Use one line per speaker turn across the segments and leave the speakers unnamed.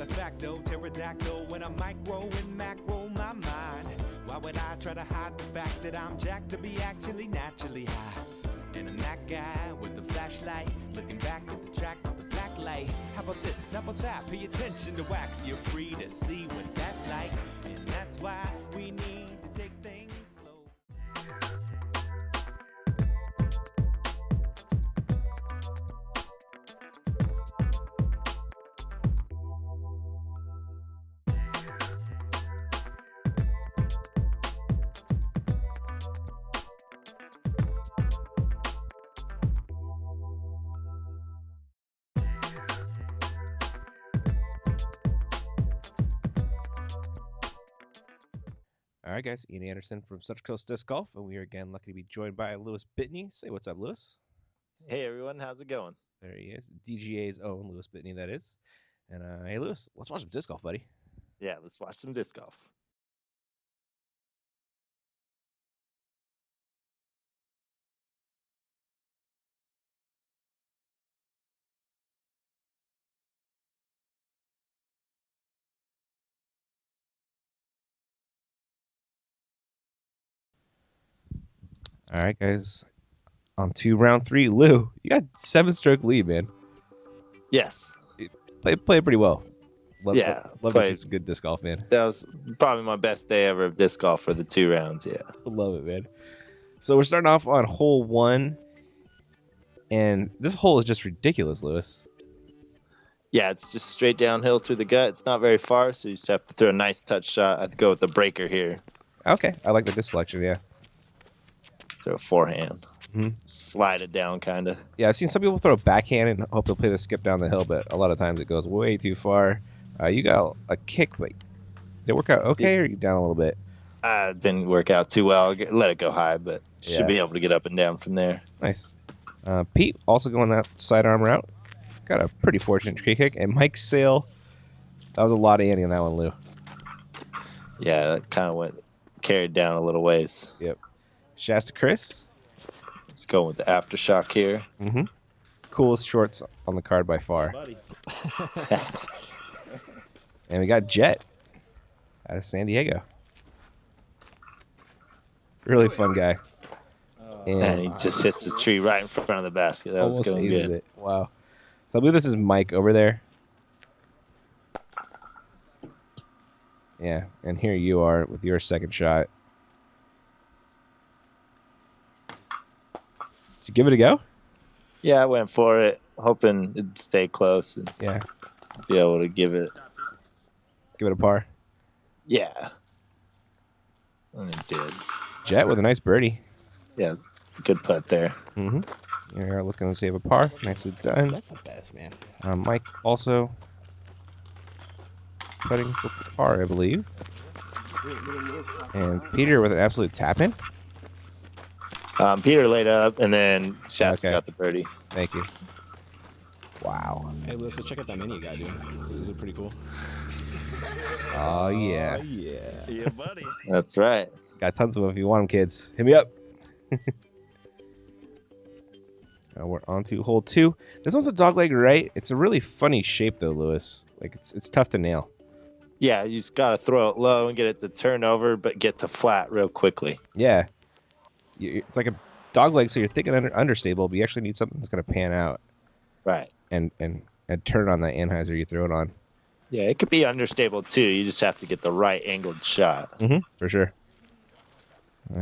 de facto, pterodactyl when I'm micro and macro my mind. Why would I try to hide the fact that I'm jacked to be actually naturally high? And I'm that guy with the flashlight, looking back at the track with the black light. How about this? How about that? Pay attention to wax. You're free to see what that's like. And that's why we need to take things slow.
All right, guys. Ian Anderson from Central Coast Disc Golf, and we are again lucky to be joined by Lewis Bitney. Say what's up, Lewis.
Hey, everyone. How's it going?
There he is. DGA's own Lewis Bitney, that is. And hey, Lewis, let's watch some disc golf, buddy.
Yeah, let's watch some disc golf.
All right, guys. On to round 3. Lou, you got 7-stroke lead, man.
Yes.
Play pretty well. Love to see
played.
some good disc golf, man.
That was probably my best day ever of disc golf for the 2 rounds. Yeah.
Love it, man. So we're starting off on hole 1, and this hole is just ridiculous, Lewis.
Yeah, it's just straight downhill through the gut. It's not very far, so you just have to throw a nice touch shot. I'd go with the breaker here.
Okay, I like the disc selection, yeah.
Throw a forehand.
Mhm.
Slide it down, kind of.
Yeah, I've seen some people throw a backhand and hope they'll play the skip down the hill, but a lot of times it goes way too far. You got a kick, but did it work out okay, or are you down a little bit?
Didn't work out too well. Let it go high, but
Yeah.
should be able to get up and down from there.
Nice. Pete also going that sidearm route. Got a pretty fortunate tree kick. And Mike Sale, that was a lot of ante on that one, Lou.
Yeah, that kind of carried down a little ways.
Yep. Shasta Chris.
Let's go with the aftershock here.
Mm-hmm. Coolest shorts on the card by far. And we got Jet out of San Diego. Really fun guy.
And he just hits the tree right in front of the basket. That was
almost
going
aces
good.
it. Wow. So I believe this is Mike over there. Yeah, and here you are with your second shot. Did you give it a go?
Yeah, I went for it, hoping it'd stay close and
Yeah.
be able to give it.
Give it a par.
Yeah. And it did.
Jet with a nice birdie.
Yeah, good putt there.
Mm-hmm. You're looking to save a par. Nicely done.
That's not bad, man.
Mike also putting for par, I believe. And Peter with an absolute tap-in.
Peter laid up, and then Shasta
Okay.
got the birdie.
Thank you. Wow.
Hey, Lewis, check out that menu you got, dude. These are pretty cool.
Oh, yeah.
Yeah.
Yeah, buddy.
That's right.
Got tons of them if you want them, kids. Hit me up. Now we're on to hole 2. This one's a dogleg right. It's a really funny shape, though, Lewis. Like, it's tough to nail.
Yeah, you just got to throw it low and get it to turn over, but get to flat real quickly.
Yeah. It's like a dogleg, so you're thinking understable, but you actually need something that's going to pan out
Right.
and turn on that anhyzer you throw it on.
Yeah, it could be understable, too. You just have to get the right angled shot.
Mm-hmm, for sure.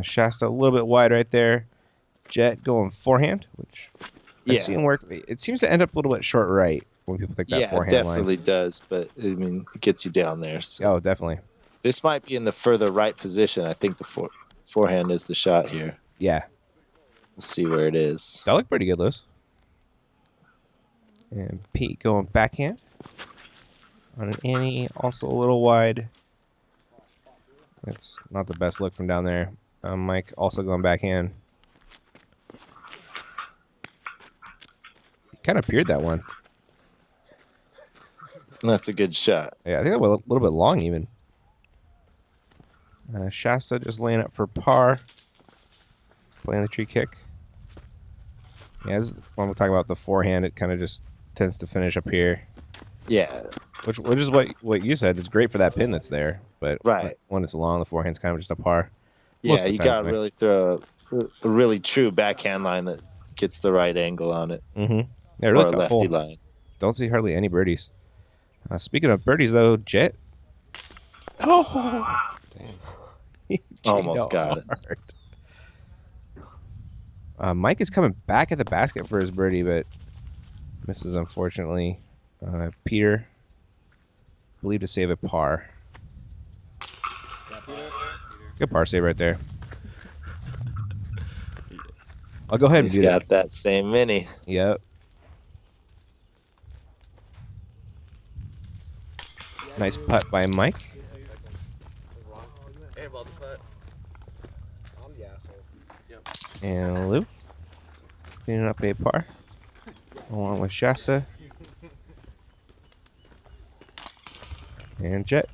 Shasta a little bit wide right there. Jet going forehand, which I've
Yeah.
seen work. It seems to end up a little bit short right when people take that
Yeah, it
forehand
definitely does, but, I mean, it gets you down there. So.
line. Oh, definitely.
This might be in the further right position. I think the forehand is the shot here.
Yeah.
We'll see where it is.
That looked pretty good, Lewis. And Pete going backhand on an ante, also a little wide. That's not the best look from down there. Mike also going backhand. He kind of peered that one.
That's a good shot.
Yeah, I think that was a little bit long even. Shasta just laying up for par. Playing the tree kick. Yeah, this is when we're talking about the forehand. It kind of just tends to finish up here.
Yeah.
which is what you said. It's great for that pin that's there, but
Right.
when it's long, the forehand's kind of just a par.
Yeah,
Most of
you
the time,
got to really throw a really true backhand line that gets the right angle on it,
Mm-hmm. Yeah,
or
really
a
tough
lefty
hole.
line.
Don't see hardly any birdies. Speaking of birdies, though, Jet. Oh,
Dang.
he
Almost got it.
hard. Mike is coming back at the basket for his birdie, but misses unfortunately. Peter, believed to save a par. Good par save right there. I'll go ahead and
He's
do
got
that.
that same mini.
Yep. Nice putt by Mike. And Lou, cleaning up a par, along with Shasta and Jet.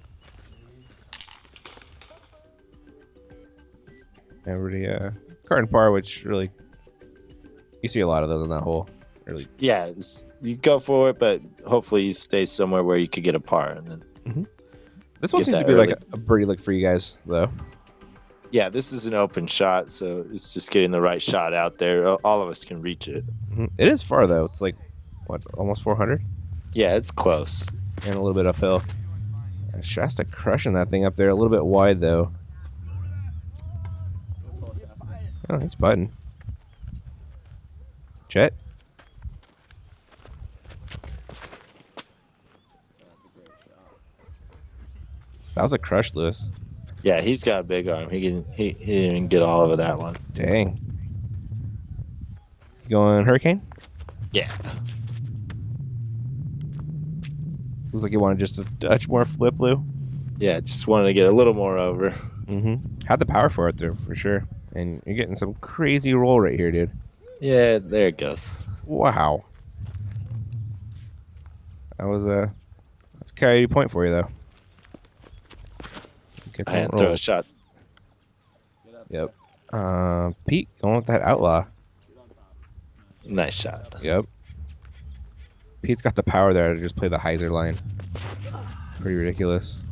Everybody, card and par, which really, you see a lot of those in that hole. Really,
Yeah, you go for it, but hopefully you stay somewhere where you could get a par, and then
this one
Get
seems to
that
be like
early.
a birdie look for you guys, though.
yeah, this is an open shot, so it's just getting the right shot out there. All of us can reach it.
It is far though. It's like what, almost 400,
Yeah, it's close.
and a little bit uphill. Shasta crushing that thing up there, a little bit wide though. Oh, he's putting. Jet. That was a crush, Lewis.
Yeah, he's got a big arm. He didn't even get all of that one.
Dang. You going Hurricane?
Yeah,
Looks like you wanted just a touch more flip, Lou.
yeah, just wanted to get a little more over.
Had the power for it there for sure, and you're getting some crazy roll right here, dude.
Yeah, there it goes.
Wow. That's Coyote point for you though. Get
I
some
had to throw a
rolls.
shot.
Yep. Pete going with that outlaw.
Nice shot.
Yep. Pete's got the power there to just play the hyzer line. Pretty ridiculous.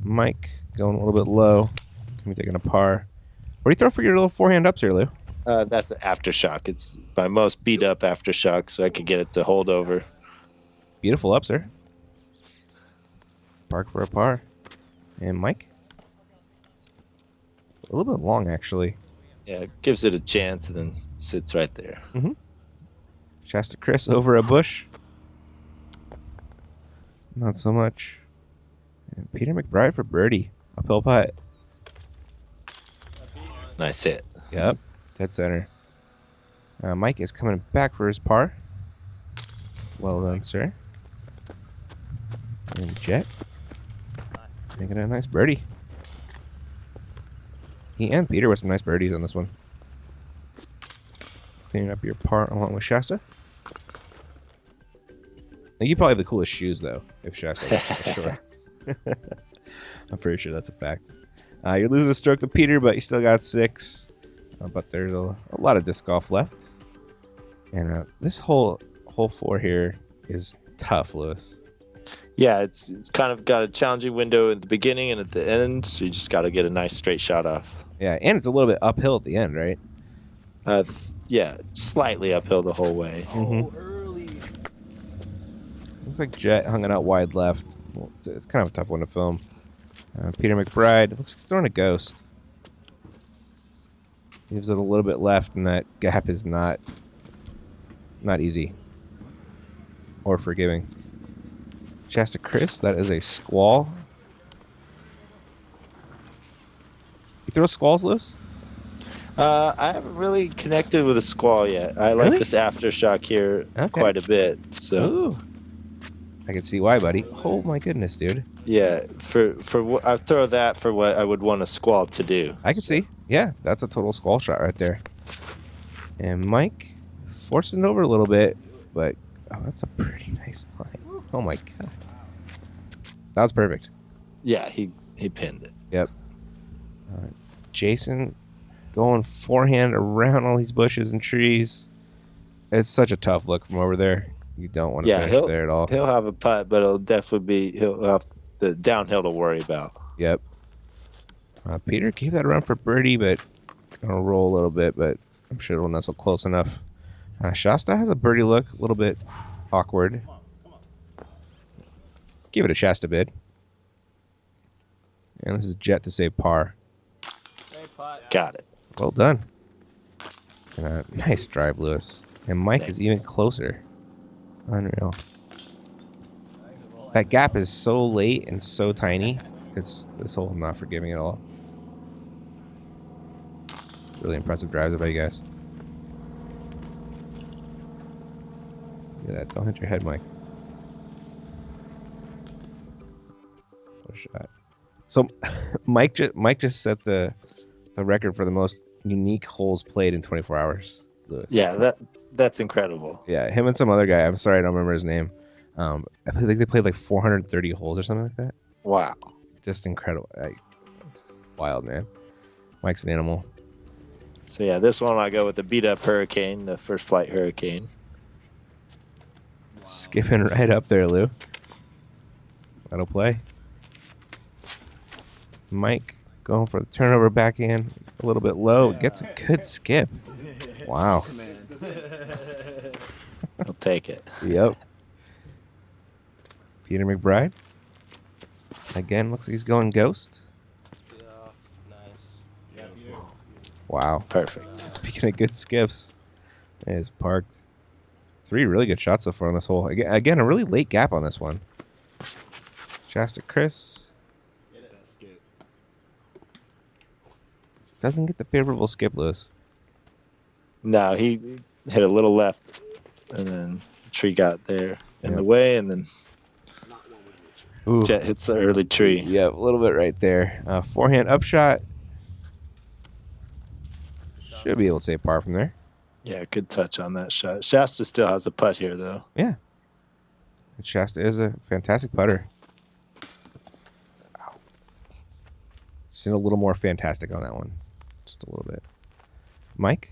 Mike going a little bit low. Can be taking a par. What do you throw for your little forehand ups here, Lou?
That's an aftershock. It's my most beat up aftershock, so I could get it to hold over.
Beautiful up, sir. Park for a par. And Mike? A little bit long, actually.
Yeah, it gives it a chance and then sits right there.
Shasta Chris over a bush. Not so much. And Peter McBride for birdie. Uphill putt.
Nice hit.
Yep. Dead center. Mike is coming back for his par. Well done, sir. And Jet making a nice birdie. He and Peter with some nice birdies on this one. Cleaning up your par along with Shasta. Now, you probably have the coolest shoes, though, if Shasta has the shorts. I'm pretty sure that's a fact. You're losing a stroke to Peter, but you still got 6. But there's a lot of disc golf left. And this hole 4 here is tough, Lewis.
Yeah, it's kind of got a challenging window at the beginning and at the end, so you just got to get a nice straight shot off.
Yeah, and it's a little bit uphill at the end, right?
Yeah, slightly uphill the whole way.
Looks like Jet hung it out wide left. Well, it's kind of a tough one to film. Peter McBride looks like he's throwing a ghost. Leaves it a little bit left, and that gap is not easy or forgiving. Shasta Chris, that is a squall. You throw squalls, Lewis?
I haven't really connected with a squall yet. I
Really?
like this aftershock here
Okay.
quite a bit. So
Ooh. I can see why, buddy. Oh my goodness, dude.
yeah, I throw that for what I would want a squall to do.
I can see. Yeah, that's a total squall shot right there. And Mike forcing it over a little bit, but oh, that's a pretty nice line. Oh my god. That was perfect.
Yeah, he pinned it.
Yep. Jason going forehand around all these bushes and trees. It's such a tough look from over there. You don't want to
Yeah,
finish there at all.
he'll have a putt, but it'll definitely be he'll have the downhill to worry about.
Yep. Peter gave that a run for birdie, but gonna roll a little bit, but I'm sure it'll nestle close enough. Shasta has a birdie look, a little bit awkward. Give it a Shasta bid. And this is Jet to save par.
Got it.
Well done. And nice drive, Lewis. And Mike is even closer. Unreal. That gap is so late and so tiny. This hole is not forgiving at all. Really impressive drives by you guys. Look at that. Don't hit your head, Mike. What a shot. So Mike just set the record for the most unique holes played in 24 hours. Lewis.
Yeah, that's incredible.
Yeah, him and some other guy. I'm sorry, I don't remember his name. I think they played like 430 holes or something like that.
Wow.
Just incredible. Wild, man. Mike's an animal.
So yeah, this one I go with the beat up Hurricane, the first flight Hurricane.
Skipping right up there, Lou. That'll play. Mike going for the turnover backhand. A little bit low. Gets a good skip. Wow.
I'll take it.
Yep. Peter McBride. Again, looks like he's going ghost. Wow.
Perfect.
Speaking of good skips, it is parked. 3 really good shots so far on this hole. Again, a really late gap on this one. Shasta Chris. Doesn't get the favorable skip, Lewis.
No, he hit a little left, and then tree got there in the way, and then
Ooh.
Jet hits the early tree.
Yeah, a little bit right there. Forehand upshot. Should be able to save par from there.
Yeah, good touch on that shot. Shasta still has a putt here, though.
Yeah. Shasta is a fantastic putter. Seen a little more fantastic on that one. Just a little bit. Mike?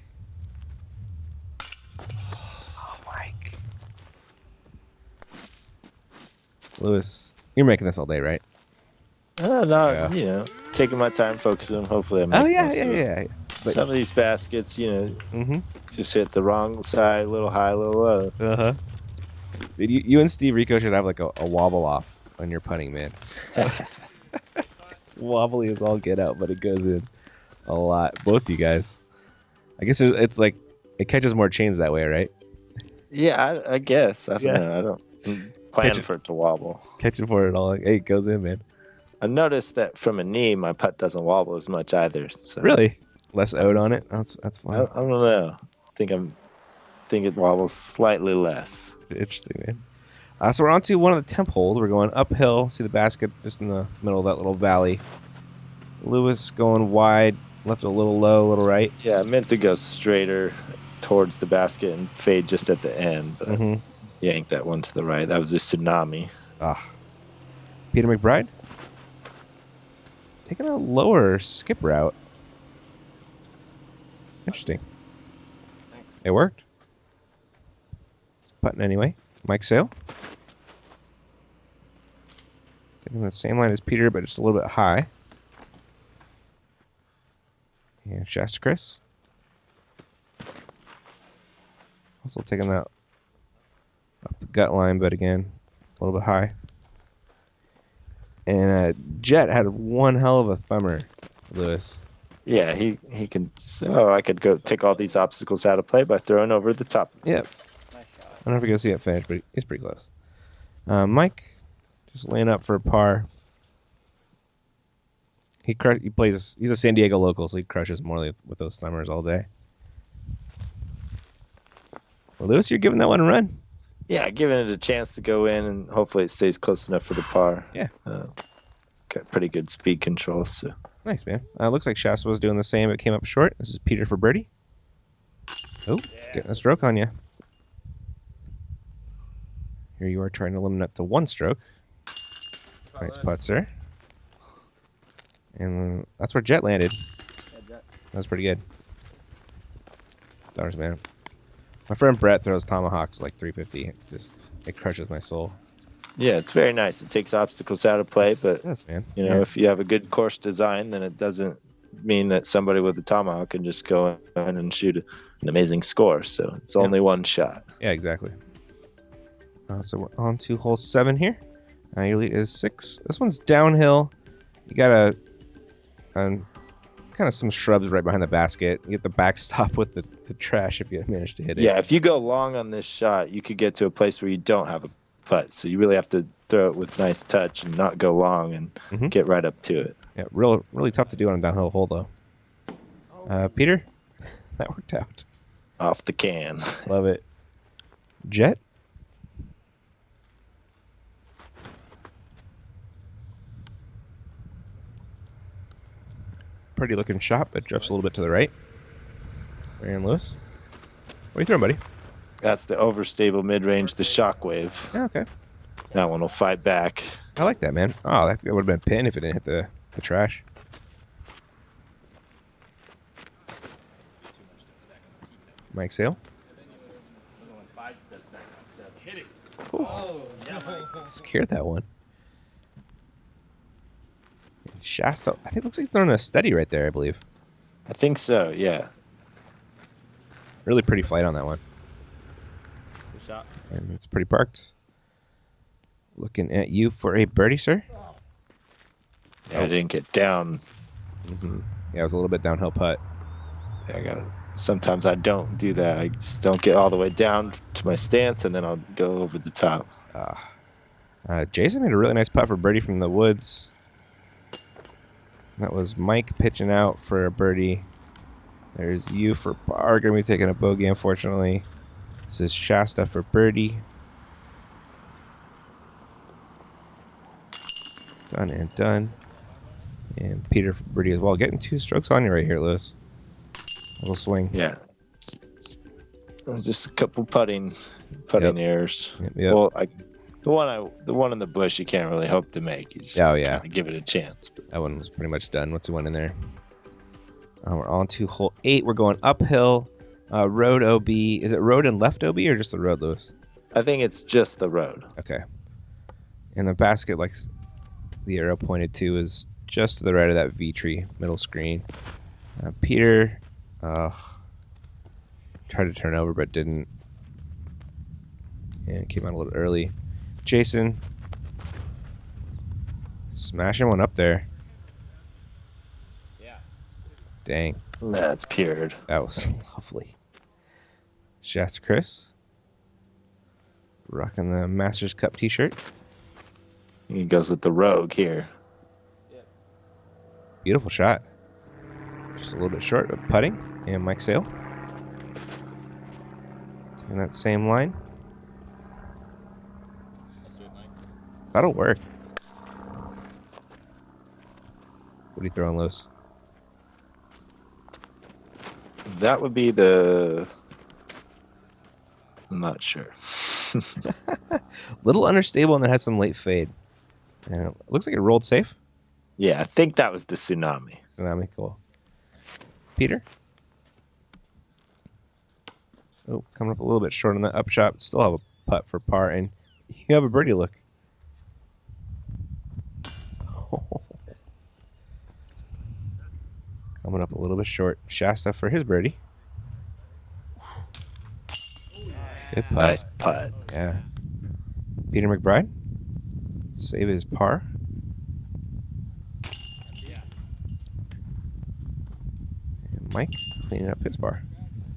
Oh, Mike. Lewis, you're making this all day, right?
No,
Yeah.
you know, taking my time, focusing. Hopefully, I make
Oh, yeah,
most of it.
yeah. But-
Some of these baskets, you know,
Mm-hmm.
just hit the wrong side, a little high, a little low.
Uh-huh. Dude, you and Steve Rico should have like a wobble off on your putting, man. It's wobbly as all get out, but it goes in a lot. Both you guys. I guess it's like it catches more chains that way, right?
Yeah, I guess. I don't
Yeah.
know. I don't plan
Catch it.
for it to wobble.
Catching for it all. Like, hey, it goes in, man.
I noticed that from a knee, my putt doesn't wobble as much either. So
Really? Less out on it? That's
I
fine.
don't know. I think it wobbles slightly less.
Interesting, man. So we're on to one of the temp holes. We're going uphill. See the basket just in the middle of that little valley. Lewis going wide. Left a little low, a little right.
Yeah, I meant to go straighter towards the basket and fade just at the end, but
Mm-hmm.
I yanked that one to the right. That was a tsunami.
Peter McBride. Taking a lower skip route. Interesting.
Thanks.
It worked. Putting anyway. Mike Sale. Taking the same line as Peter, but just a little bit high. And Shasta Chris. Also taking that up the gut line, but again, a little bit high. And Jet had one hell of a thumber, Lewis.
Yeah, he can. So I could go take all these obstacles out of play by throwing over the top.
Yep.
Nice shot.
I don't know if you're going to see it finish, but he's pretty close. Mike, just laying up for a par. He plays. He's a San Diego local, so he crushes Morley with those thumbers all day. Well, Lewis, you're giving that one a run.
Yeah, giving it a chance to go in, and hopefully it stays close enough for the par.
Yeah.
Got pretty good speed control. So
Nice, man. Looks like Shasta was doing the same. It came up short. This is Peter for birdie. Oh, getting a stroke on you. Here you are trying to limit it to one stroke. Nice putt, sir. And that's where Jet landed. That was pretty good. Dollars, man. My friend Brett throws tomahawks like 350. It crushes my soul.
Yeah, it's very nice. It takes obstacles out of play, but
Yes, man.
if you have a good course design, then it doesn't mean that somebody with a tomahawk can just go in and shoot an amazing score. So it's only one shot.
Yeah, exactly. So we're on to hole 7 here. Your lead is 6. This one's downhill. You got kind of some shrubs right behind the basket. You get the backstop with the trash if you manage to hit it.
Yeah, if you go long on this shot, you could get to a place where you don't have a putt. So you really have to throw it with nice touch and not go long and get right up to it.
Yeah, really tough to do on a downhill hole though. Peter, that worked out.
Off the can.
Love it. Jet. Pretty looking shot, but drifts a little bit to the right. Aaron Lewis. What are you throwing, buddy?
That's the overstable mid-range, the shockwave.
Yeah, okay.
That one will fight back.
I like that, man. Oh, that would have been a pin if it didn't hit the trash. Mike Sale. Scared that one. Shasta, I think looks like he's throwing a steady right there, I believe.
I think so, yeah.
Really pretty flight on that one.
Good shot.
And it's pretty parked. Looking at you for a birdie, sir.
Yeah, I didn't get down.
Yeah, it was a little bit downhill putt.
Sometimes I don't do that. I just don't get all the way down to my stance, and then I'll go over the top.
Jason made a really nice putt for birdie from the woods. That was Mike pitching out for a birdie. There's you for par. Going to be taking a bogey, unfortunately. This is Shasta for birdie. Done and done. And Peter for birdie as well. Getting 2 strokes on you right here, Lewis. A little swing.
Yeah. Just a couple putting errors.
Yep.
Well, the one in the bush you can't really hope to make. You just kinda give it a chance.
That one was pretty much done. What's the one in there? We're on to hole 8. We're going uphill. Road OB. Is it road and left OB or just the road, Lewis?
I think it's just the road.
Okay. And the basket, like the arrow pointed to, is just to the right of that V tree middle screen. Peter tried to turn over but didn't. And came out a little early. Jason. Smashing one up there.
Yeah.
Dang.
That's pured.
That was lovely. Shasta Chris. Rocking the Masters Cup t-shirt.
He goes with the rogue here.
Beautiful shot. Just a little bit short of putting. And Mike Sale. In that same line. That'll work. What are you throwing, Lewis?
That would be the... I'm not sure.
Little understable and then had some late fade. And it looks like it rolled safe.
Yeah, I think that was the tsunami.
Tsunami, cool. Peter? Oh, coming up a little bit short on the upshot. Still have a putt for par, and you have a birdie look. Coming up a little bit short. Shasta for his birdie. Good putt.
Nice putt.
Yeah. Peter McBride. Save his par. And Mike cleaning up his par.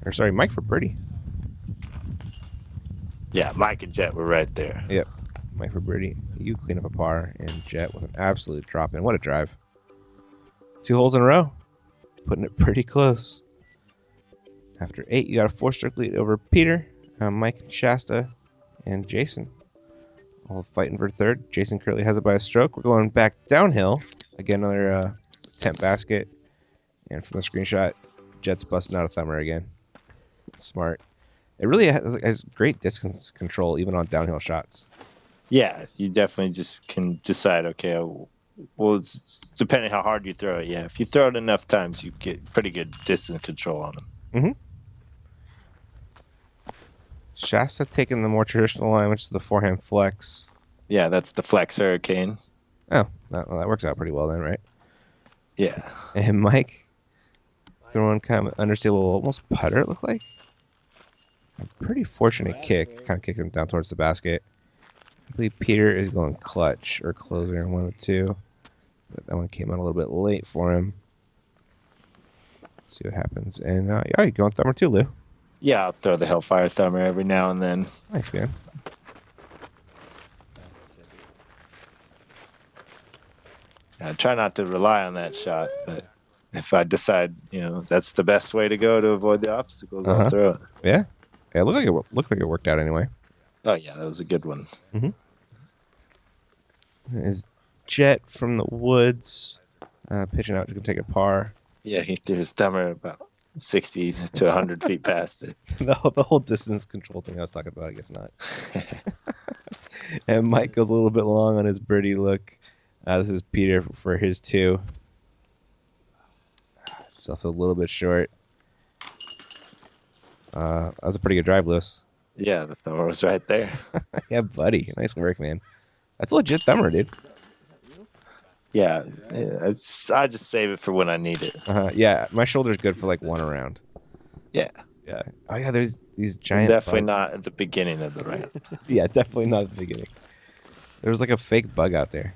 Or sorry, Mike for birdie.
Yeah, Mike and Jet were right there.
Yep. Mike for birdie. You clean up a par, and Jet with an absolute drop in. What a drive. 2 holes in a row. Putting it pretty close. After 8, you got a 4-stroke lead over Peter, Mike, Shasta, and Jason. All fighting for third. Jason currently has it by a stroke. We're going back downhill. Again, another tent basket. And from the screenshot, Jet's busting out a thumber again. Smart. It really has great distance control, even on downhill shots.
Yeah, you definitely just can decide, okay, well, it's depending how hard you throw it. Yeah, if you throw it enough times, you get pretty good distance control on them.
Shasta taking the more traditional line, which is the forehand flex.
Yeah, that's the Flex Hurricane.
Oh, that works out pretty well then, right?
Yeah.
And Mike throwing kind of an understable, almost putter, it looked like. A pretty fortunate kick, kind of kicked him down towards the basket. I believe Peter is going clutch or closer in one of the two. But that one came out a little bit late for him. See what happens. And yeah, you going thumber too, Lou.
Yeah, I'll throw the Hellfire Thumber every now and then.
Nice, man.
I try not to rely on that shot, but if I decide, that's the best way to go to avoid the obstacles, I'll throw it.
Yeah. Yeah, it looked like it worked out anyway.
Oh, yeah, that was a good one.
Is Jet from the woods pitching out to take a par.
Yeah, he threw his thumber about 60 to 100 feet past it.
The whole distance control thing I was talking about, I guess not. And Mike goes a little bit long on his birdie look. This is Peter for his two. Just off a little bit short. That was a pretty good drive, Lewis.
Yeah, the thumber was right there.
Yeah, buddy. Nice work, man. That's a legit thumber, dude.
Yeah, I just save it for when I need it.
Yeah, my shoulder's good for like one around.
Yeah.
Yeah. Oh, yeah, there's these giant...
Definitely
bugs.
not at the beginning of the ramp.
Yeah, definitely not at the beginning. There was like a fake bug out there.